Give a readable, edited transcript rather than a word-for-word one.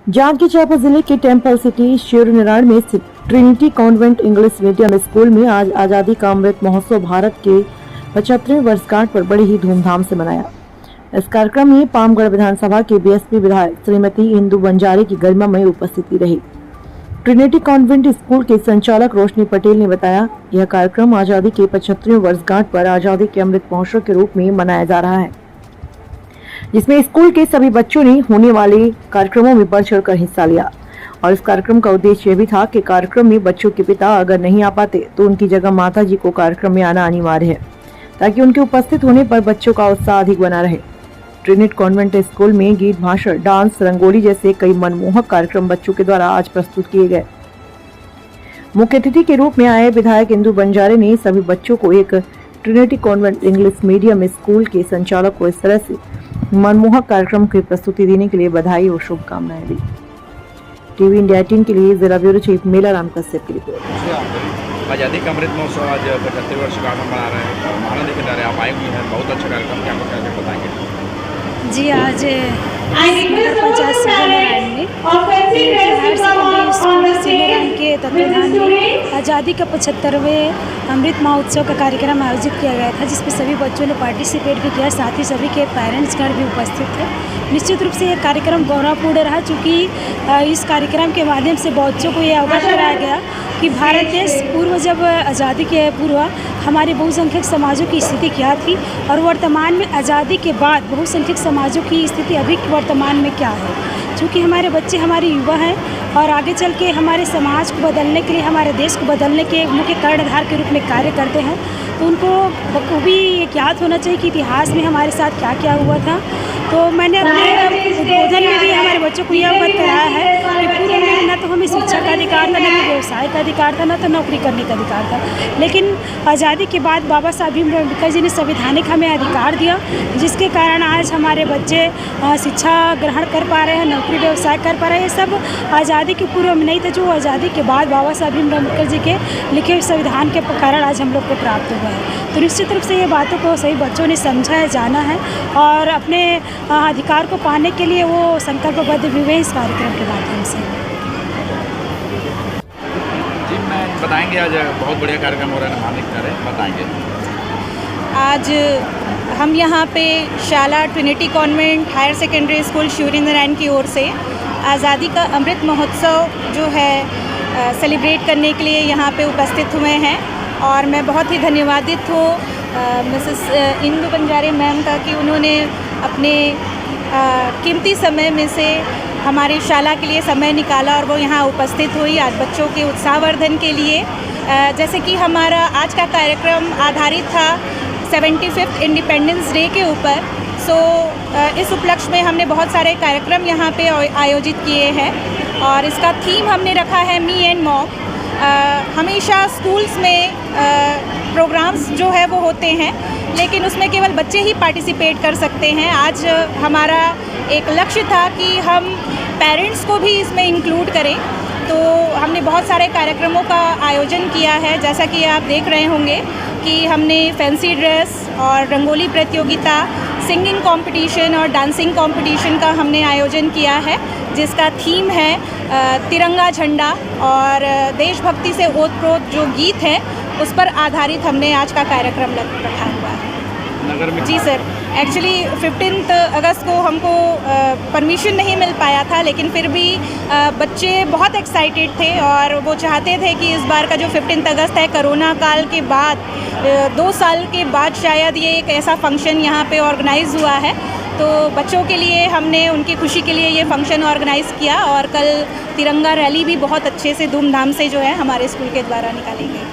जांजगीर चांपा जिले के temple city Shivnarayan में स्थित Trinity convent English medium school में आज आजादी का अमृत महोत्सव भारत के 75वें वर्षगांठ पर बड़ी ही धूमधाम से मनाया। इस कार्यक्रम में पामगढ़ विधानसभा के बीएसपी विधायक श्रीमती इंदु बंजारे की गरिमामय उपस्थिति रही। ट्रिनिटी कॉन्वेंट स्कूल के संचालक रोशनी पटेल ने बताया, यह कार्यक्रम आजादी के 75वें वर्षगांठ पर आजादी के अमृत महोत्सव के रूप में मनाया जा रहा है, जिसमें स्कूल के सभी बच्चों ने होने वाले कार्यक्रमों में बढ़ चढ़कर हिस्सा लिया। और इस कार्यक्रम का उद्देश्य यह भी था कि कार्यक्रम में बच्चों के पिता अगर नहीं आ पाते तो उनकी जगह माता जी को कार्यक्रम में आना अनिवार्य है, ताकि उनके उपस्थित होने पर बच्चों का उत्साह अधिक बना रहे। ट्रिनिटी कॉन्वेंट स्कूल में गीत, भाषण, डांस, रंगोली जैसे कई मनमोहक कार्यक्रम बच्चों के द्वारा आज प्रस्तुत किए गए। मुख्य अतिथि के रूप में आए विधायक इंदु बंजारे ने सभी बच्चों को एक Trinity convent English medium school के संचालक को इस तरह से मनमोहक कार्यक्रम की प्रस्तुति देने के लिए बधाई और शुभकामनाएं दी। टीवी इंडिया 18 के लिए जिला ब्यूरो चीफ मेलाराम कश्यप की रिपोर्ट। आज़ादी का अमृत महोत्सव आज 75 वर्ष का मना रहे हैं, महानदी के किनारे आप आए हुए हैं, बहुत अच्छा कार्यक्रम, क्या क्या बताएंगे? जी, आज 50 शिवनारायण में हायर सेकेंडरी स्कूल शिवनारायण के तत्वाधान में आज़ादी का 75वें अमृत महोत्सव का कार्यक्रम आयोजित किया गया था, जिसमें सभी बच्चों ने पार्टिसिपेट भी किया, साथ ही सभी के पेरेंट्सगण भी उपस्थित थे। निश्चित रूप से ये कार्यक्रम गौरवपूर्ण रहा, चूँकि इस कार्यक्रम के माध्यम से बच्चों को ये अवगत कराया गया कि भारत देश पूर्व जब आज़ादी के पूर्व हमारे बहुसंख्यक समाजों की स्थिति क्या थी और वर्तमान में आज़ादी के बाद बहुसंख्यक समाजों की स्थिति अभी वर्तमान में क्या है। चूँकि हमारे बच्चे हमारे युवा हैं और आगे चल के हमारे समाज को बदलने के लिए, हमारे देश को बदलने के मुख्य कर्णधार के रूप में कार्य करते हैं, तो उनको बखूबी याद होना चाहिए कि इतिहास में हमारे साथ क्या क्या हुआ था। तो मैंने अपने उद्बोधन में भी हमारे बच्चों को यह अवगत कराया है कि पूर्व में न तो हमें शिक्षा का अधिकार था, न तो व्यवसाय का अधिकार था, न तो नौकरी करने का अधिकार था, लेकिन आज़ादी के बाद बाबा साहब भीमराव अम्बेडकर जी ने संवैधानिक हमें अधिकार दिया, जिसके कारण आज हमारे बच्चे शिक्षा ग्रहण कर पा रहे हैं, नौकरी व्यवसाय कर पा रहे हैं। ये सब आज़ादी के पूर्व में नहीं था, जो आज़ादी के बाद बाबा साहब भीमराव अम्बेडकर जी के लिखे हुए संविधान के कारण आज हम लोग को प्राप्त हुआ है। तो निश्चित रूप से ये बातों को सही बच्चों ने समझा है, जाना है और अपने अधिकार को पाने के लिए वो संकल्पबद्ध भी हुए इस कार्यक्रम के माध्यम से। जी, मैं बताएंगे आज बहुत बढ़िया कार्यक्रम हो रहा है, महानदी किनारे बताएंगे। आज हम यहाँ पे शाला Trinity Convent Higher Secondary School Shivnarayan की ओर से आज़ादी का अमृत महोत्सव जो है सेलिब्रेट करने के लिए यहाँ पे उपस्थित हुए हैं और मैं बहुत ही धन्यवादित हूँ मिसेस इंदु बंजारे मैम का कि उन्होंने अपने कीमती समय में से हमारी शाला के लिए समय निकाला और वो यहाँ उपस्थित हुई आज बच्चों के उत्साहवर्धन के लिए। जैसे कि हमारा आज का कार्यक्रम आधारित था 75th इंडिपेंडेंस डे के ऊपर, इस उपलक्ष्य में हमने बहुत सारे कार्यक्रम यहाँ पे आयोजित किए हैं और इसका थीम हमने रखा है मी एंड मॉम। हमेशा स्कूल्स में प्रोग्राम्स जो है वो होते हैं, लेकिन उसमें केवल बच्चे ही पार्टिसिपेट कर सकते हैं। आज हमारा एक लक्ष्य था कि हम पेरेंट्स को भी इसमें इंक्लूड करें, तो हमने बहुत सारे कार्यक्रमों का आयोजन किया है। जैसा कि आप देख रहे होंगे कि हमने फैंसी ड्रेस और रंगोली प्रतियोगिता, सिंगिंग कंपटीशन और डांसिंग कंपटीशन का हमने आयोजन किया है, जिसका थीम है तिरंगा झंडा और देशभक्ति से ओतप्रोत जो गीत है उस पर आधारित हमने आज का कार्यक्रम रखा हुआ है। नगर में जी सर, एक्चुअली 15 अगस्त को हमको परमिशन नहीं मिल पाया था, लेकिन फिर भी बच्चे बहुत एक्साइटेड थे और वो चाहते थे कि इस बार का जो 15 अगस्त है, कोरोना काल के बाद 2 साल के बाद शायद ये एक ऐसा फंक्शन यहाँ पे ऑर्गेनाइज़ हुआ है। तो बच्चों के लिए हमने उनकी खुशी के लिए ये फंक्शन ऑर्गेनाइज़ किया और कल तिरंगा रैली भी बहुत अच्छे से धूमधाम से जो है हमारे स्कूल के द्वारा निकाली गई।